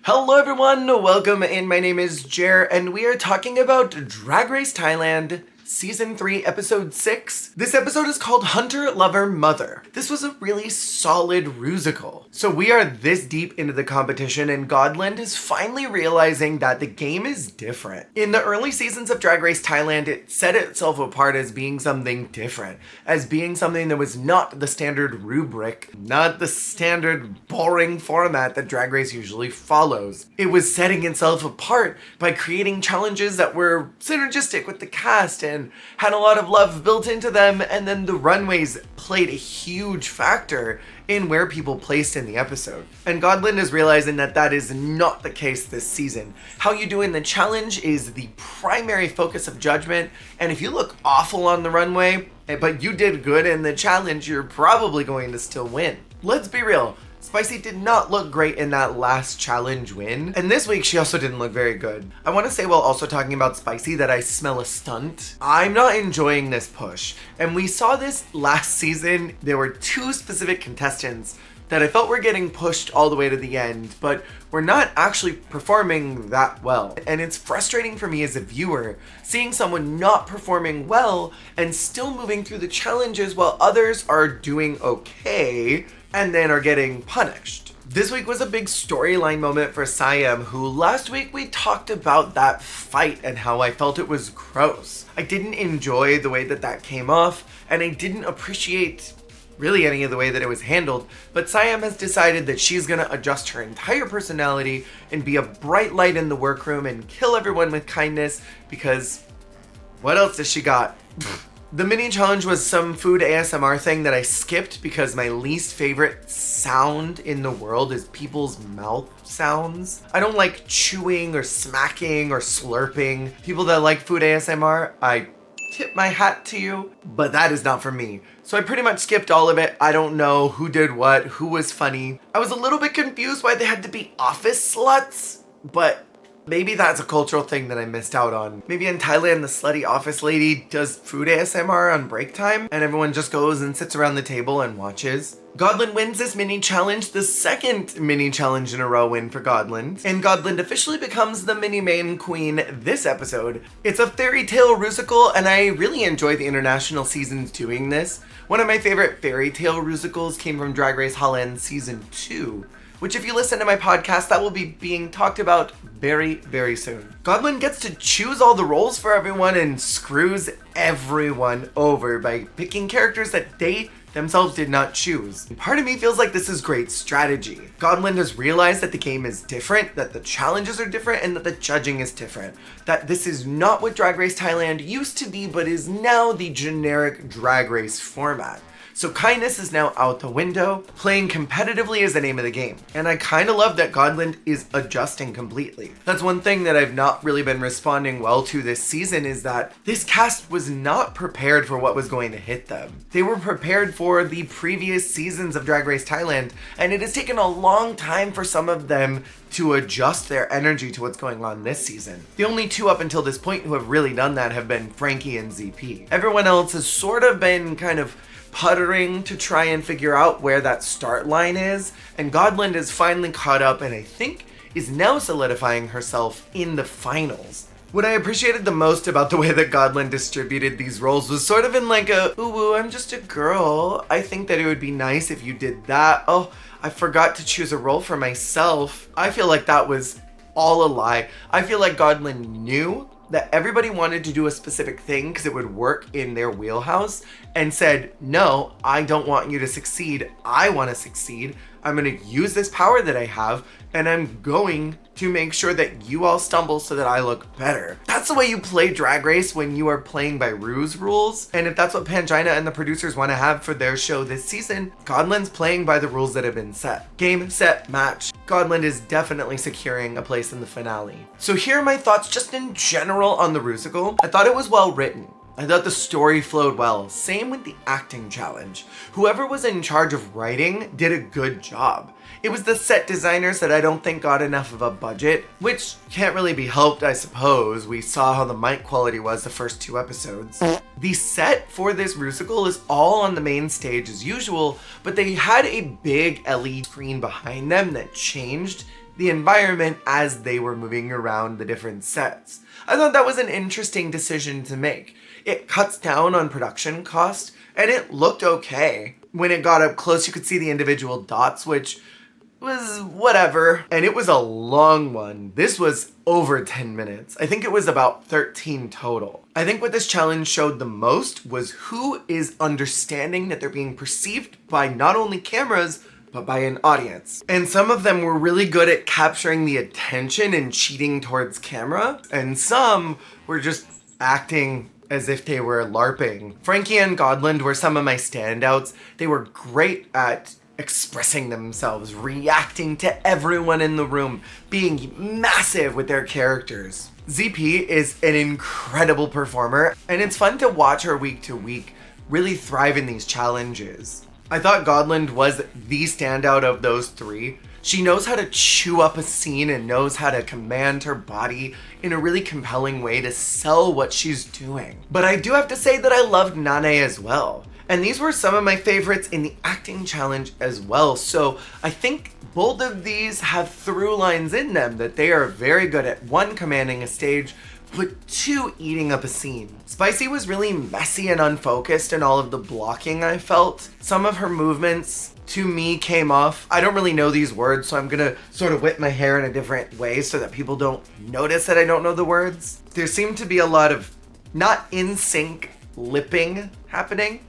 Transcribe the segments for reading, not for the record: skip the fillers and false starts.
Hello everyone, welcome in. My name is Jer and we are talking about Drag Race Thailand Season 3, Episode 6. This episode is called Hunter, Lover, Mother. This was a really solid Rusical. So we are this deep into the competition and Godland is finally realizing that the game is different. In the early seasons of Drag Race Thailand, it set itself apart as being something different, as being something that was not the standard rubric, not the standard boring format that Drag Race usually follows. It was setting itself apart by creating challenges that were synergistic with the cast and had a lot of love built into them, and then the runways played a huge factor in where people placed in the episode. And Godland is realizing that that is not the case this season. How you do in the challenge is the primary focus of judgment, and if you look awful on the runway, but you did good in the challenge, you're probably going to still win. Let's be real. Spicy did not look great in that last challenge win, and this week she also didn't look very good. I want to say while also talking about Spicy that I smell a stunt. I'm not enjoying this push, and we saw this last season. There were two specific contestants that I felt were getting pushed all the way to the end, but were not actually performing that well. And it's frustrating for me as a viewer, seeing someone not performing well and still moving through the challenges while others are doing okay and then are getting punished. This week was a big storyline moment for Siam, who last week we talked about that fight and how I felt it was gross. I didn't enjoy the way that that came off, and I didn't appreciate really any of the way that it was handled, but Siam has decided that she's gonna adjust her entire personality and be a bright light in the workroom and kill everyone with kindness, because what else does she got? The mini challenge was some food ASMR thing that I skipped because my least favorite sound in the world is people's mouth sounds. I don't like chewing or smacking or slurping. People that like food ASMR, I tip my hat to you, but that is not for me. So I pretty much skipped all of it. I don't know who did what, who was funny. I was a little bit confused why they had to be office sluts, but maybe that's a cultural thing that I missed out on. Maybe in Thailand, the slutty office lady does food ASMR on break time and everyone just goes and sits around the table and watches. Godland wins this mini challenge, the second mini challenge in a row win for Godland. And Godland officially becomes the mini main queen this episode. It's a fairy tale Rusical and I really enjoy the international seasons doing this. One of my favorite fairy tale Rusicals came from Drag Race Holland Season 2. Which if you listen to my podcast, that will be being talked about very, very soon. Godland gets to choose all the roles for everyone and screws everyone over by picking characters that they themselves did not choose. Part of me feels like this is great strategy. Godland has realized that the game is different, that the challenges are different, and that the judging is different. That this is not what Drag Race Thailand used to be, but is now the generic Drag Race format. So kindness is now out the window. Playing competitively is the name of the game. And I kind of love that Godland is adjusting completely. That's one thing that I've not really been responding well to this season, is that this cast was not prepared for what was going to hit them. They were prepared for the previous seasons of Drag Race Thailand, and it has taken a long time for some of them to adjust their energy to what's going on this season. The only two up until this point who have really done that have been Frankie and ZP. Everyone else has sort of been kind of puttering to try and figure out where that start line is, and Godland is finally caught up and I think is now solidifying herself in the finals. What I appreciated the most about the way that Godland distributed these roles was sort of in like a, ooh, I'm just a girl. I think that it would be nice if you did that. Oh, I forgot to choose a role for myself. I feel like that was all a lie. I feel like Godland knew that everybody wanted to do a specific thing because it would work in their wheelhouse and said, no, I don't want you to succeed. I want to succeed. I'm going to use this power that I have and I'm going to make sure that you all stumble so that I look better. That's the way you play Drag Race when you are playing by Ru's rules. And if that's what Pangina and the producers want to have for their show this season, Godland's playing by the rules that have been set. Game, set, match. Godland is definitely securing a place in the finale. So here are my thoughts just in general on the Rusical. I thought it was well written. I thought the story flowed well. Same with the acting challenge. Whoever was in charge of writing did a good job. It was the set designers that I don't think got enough of a budget, which can't really be helped, I suppose. We saw how the mic quality was the first 2 episodes. The set for this Rusical is all on the main stage as usual, but they had a big LED screen behind them that changed the environment as they were moving around the different sets. I thought that was an interesting decision to make. It cuts down on production cost, and it looked okay. When it got up close, you could see the individual dots, which was whatever. And it was a long one. This was over 10 minutes. I think it was about 13 total. I think what this challenge showed the most was who is understanding that they're being perceived by not only cameras, but by an audience. And some of them were really good at capturing the attention and cheating towards camera, and some were just acting as if they were LARPing. Frankie and Godland were some of my standouts. They were great at expressing themselves, reacting to everyone in the room, being massive with their characters. ZP is an incredible performer, and it's fun to watch her week to week really thrive in these challenges. I thought Godland was the standout of those three. She knows how to chew up a scene and knows how to command her body in a really compelling way to sell what she's doing. But I do have to say that I loved Nane as well. And these were some of my favorites in the acting challenge as well. So I think both of these have through lines in them that they are very good at, one, commanding a stage, but two, eating up a scene. Spicy was really messy and unfocused in all of the blocking I felt. Some of her movements to me came off. I don't really know these words, so I'm gonna sort of whip my hair in a different way so that people don't notice that I don't know the words. There seemed to be a lot of not in sync lipping happening.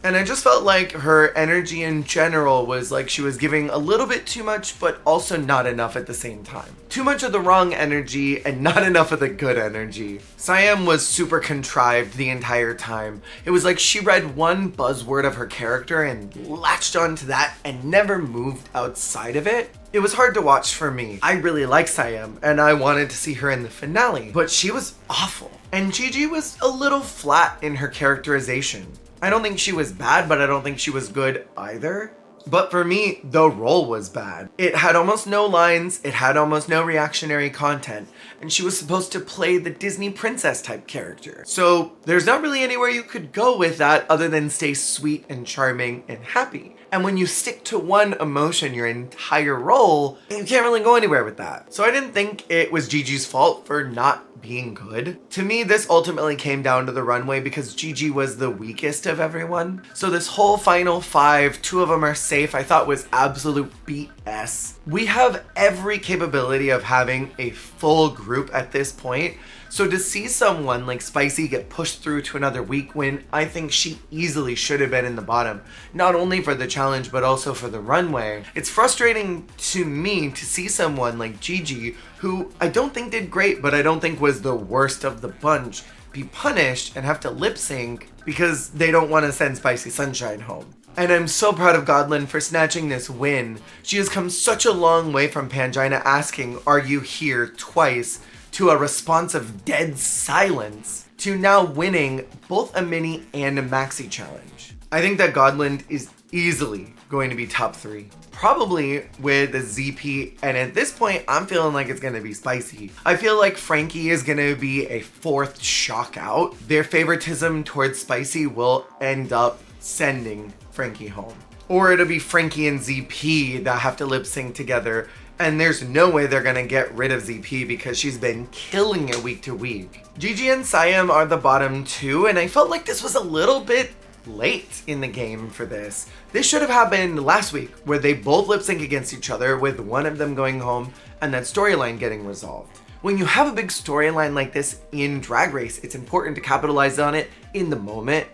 And I just felt like her energy in general was like she was giving a little bit too much, but also not enough at the same time. Too much of the wrong energy and not enough of the good energy. Siam was super contrived the entire time. It was like she read one buzzword of her character and latched onto that and never moved outside of it. It was hard to watch for me. I really like Siam and I wanted to see her in the finale, but she was awful. And Gigi was a little flat in her characterization. I don't think she was bad, but I don't think she was good either. But for me, the role was bad. It had almost no lines, it had almost no reactionary content, and she was supposed to play the Disney princess type character. So there's not really anywhere you could go with that other than stay sweet and charming and happy. And when you stick to one emotion your entire role, you can't really go anywhere with that. So I didn't think it was Gigi's fault for not being good. To me, this ultimately came down to the runway because Gigi was the weakest of everyone. So this whole final five, two of them are safe, I thought was absolute BS. We have every capability of having a full group at this point. So to see someone like Spicy get pushed through to another week when I think she easily should have been in the bottom, not only for the challenge, but also for the runway. It's frustrating to me to see someone like Gigi, who I don't think did great, but I don't think was the worst of the bunch, be punished and have to lip sync because they don't want to send Spicy Sunshine home. And I'm so proud of Godland for snatching this win. She has come such a long way from Pangina asking, "Are you here?" twice, to a response of dead silence, to now winning both a mini and a maxi challenge. I think that Godland is easily going to be top three. Probably with a ZP, and at this point, I'm feeling like it's gonna be Spicy. I feel like Frankie is gonna be a fourth shock out. Their favoritism towards Spicy will end up sending Frankie home. Or it'll be Frankie and ZP that have to lip sync together, and there's no way they're gonna get rid of ZP because she's been killing it week to week. Gigi and Siam are the bottom two, and I felt like this was a little bit late in the game for this. This should have happened last week, where they both lip sync against each other with one of them going home and that storyline getting resolved. When you have a big storyline like this in Drag Race, it's important to capitalize on it in the moment.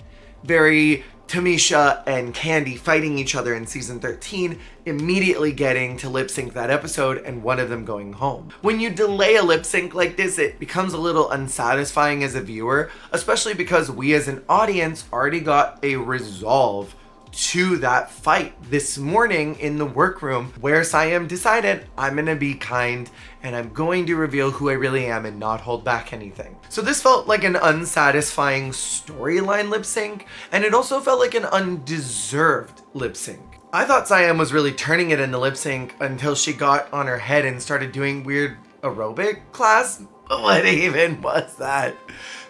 Very Tamisha and Candy fighting each other in season 13, immediately getting to lip sync that episode and one of them going home. When you delay a lip sync like this, it becomes a little unsatisfying as a viewer, especially because we as an audience already got a resolve to that fight this morning in the workroom, where Siam decided, I'm gonna be kind and I'm going to reveal who I really am and not hold back anything. So this felt like an unsatisfying storyline lip sync, and it also felt like an undeserved lip sync. I thought Siam was really turning it in the lip sync until she got on her head and started doing weird aerobic class. What even was that?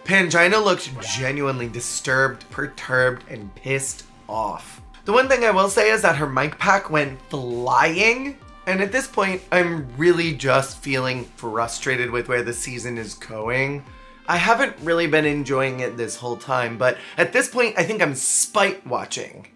Pangina looked genuinely disturbed, perturbed, and pissed off. The one thing I will say is that her mic pack went flying And at this point, I'm really just feeling frustrated with where the season is going. I haven't really been enjoying it this whole time, but at this point, I think I'm spite watching.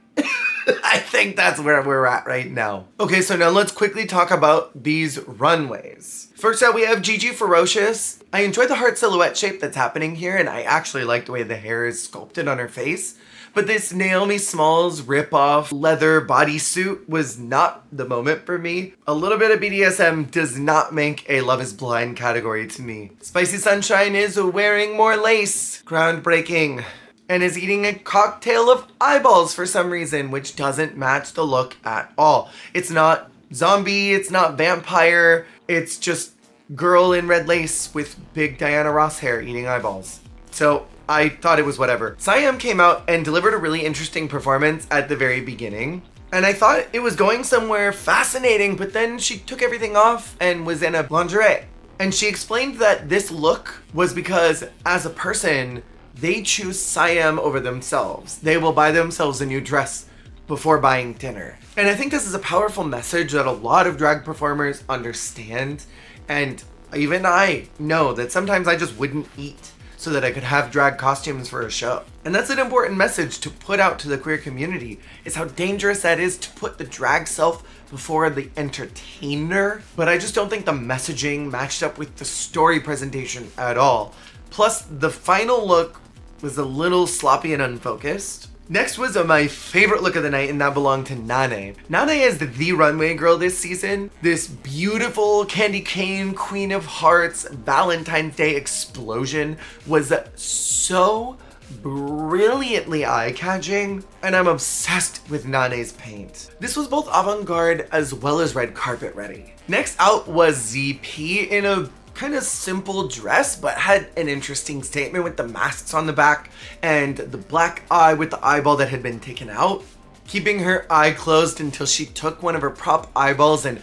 I think that's where we're at right now. Okay, so now let's quickly talk about these runways. First out, we have Gigi Ferocious. I enjoy the heart silhouette shape that's happening here, and I actually like the way the hair is sculpted on her face. But this Naomi Smalls rip-off leather bodysuit was not the moment for me. A little bit of BDSM does not make a Love is Blind category to me. Spicy Sunshine is wearing more lace. Groundbreaking. And is eating a cocktail of eyeballs for some reason, which doesn't match the look at all. It's not zombie, it's not vampire, it's just girl in red lace with big Diana Ross hair eating eyeballs. So I thought it was whatever. Siam came out and delivered a really interesting performance at the very beginning. And I thought it was going somewhere fascinating, but then she took everything off and was in a lingerie. And she explained that this look was because as a person, they choose Siam over themselves. They will buy themselves a new dress before buying dinner. And I think this is a powerful message that a lot of drag performers understand. And even I know that sometimes I just wouldn't eat so that I could have drag costumes for a show. And that's an important message to put out to the queer community, is how dangerous that is to put the drag self before the entertainer. But I just don't think the messaging matched up with the story presentation at all. Plus, the final look was a little sloppy and unfocused. Next was my favorite look of the night, and that belonged to Nane. Nane is the runway girl this season. This beautiful candy cane, Queen of Hearts, Valentine's Day explosion was so brilliantly eye-catching, and I'm obsessed with Nane's paint. This was both avant-garde as well as red carpet ready. Next out was ZP in a kind of simple dress, but had an interesting statement with the masks on the back and the black eye with the eyeball that had been taken out. Keeping her eye closed until she took one of her prop eyeballs and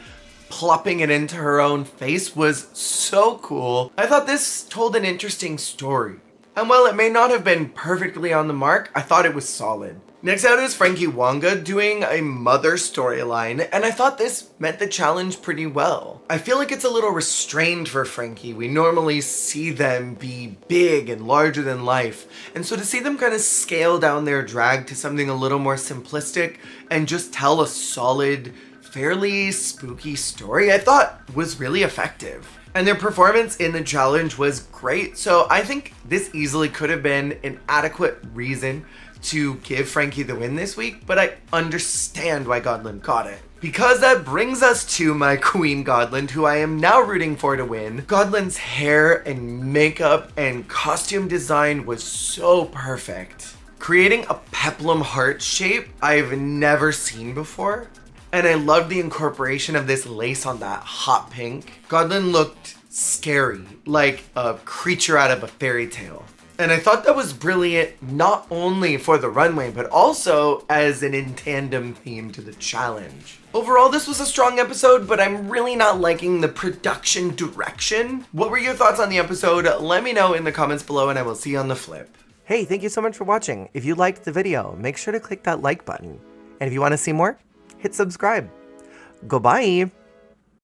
plopping it into her own face was so cool. I thought this told an interesting story. And while it may not have been perfectly on the mark, I thought it was solid. Next out is Frankie Wonga doing a mother storyline, and I thought this met the challenge pretty well. I feel like it's a little restrained for Frankie. We normally see them be big and larger than life, and so to see them kind of scale down their drag to something a little more simplistic and just tell a solid, fairly spooky story, I thought was really effective. And their performance in the challenge was great, so I think this easily could have been an adequate reason to give Frankie the win this week, but I understand why Godland got it. Because that brings us to my queen Godland, who I am now rooting for to win. Godland's hair and makeup and costume design was so perfect. Creating a peplum heart shape I've never seen before. And I loved the incorporation of this lace on that hot pink. Godland looked scary, like a creature out of a fairy tale. And I thought that was brilliant, not only for the runway, but also as an in tandem theme to the challenge. Overall, this was a strong episode, but I'm really not liking the production direction. What were your thoughts on the episode? Let me know in the comments below, and I will see you on the flip. Hey, thank you so much for watching. If you liked the video, make sure to click that like button. And if you want to see more, hit subscribe. Goodbye.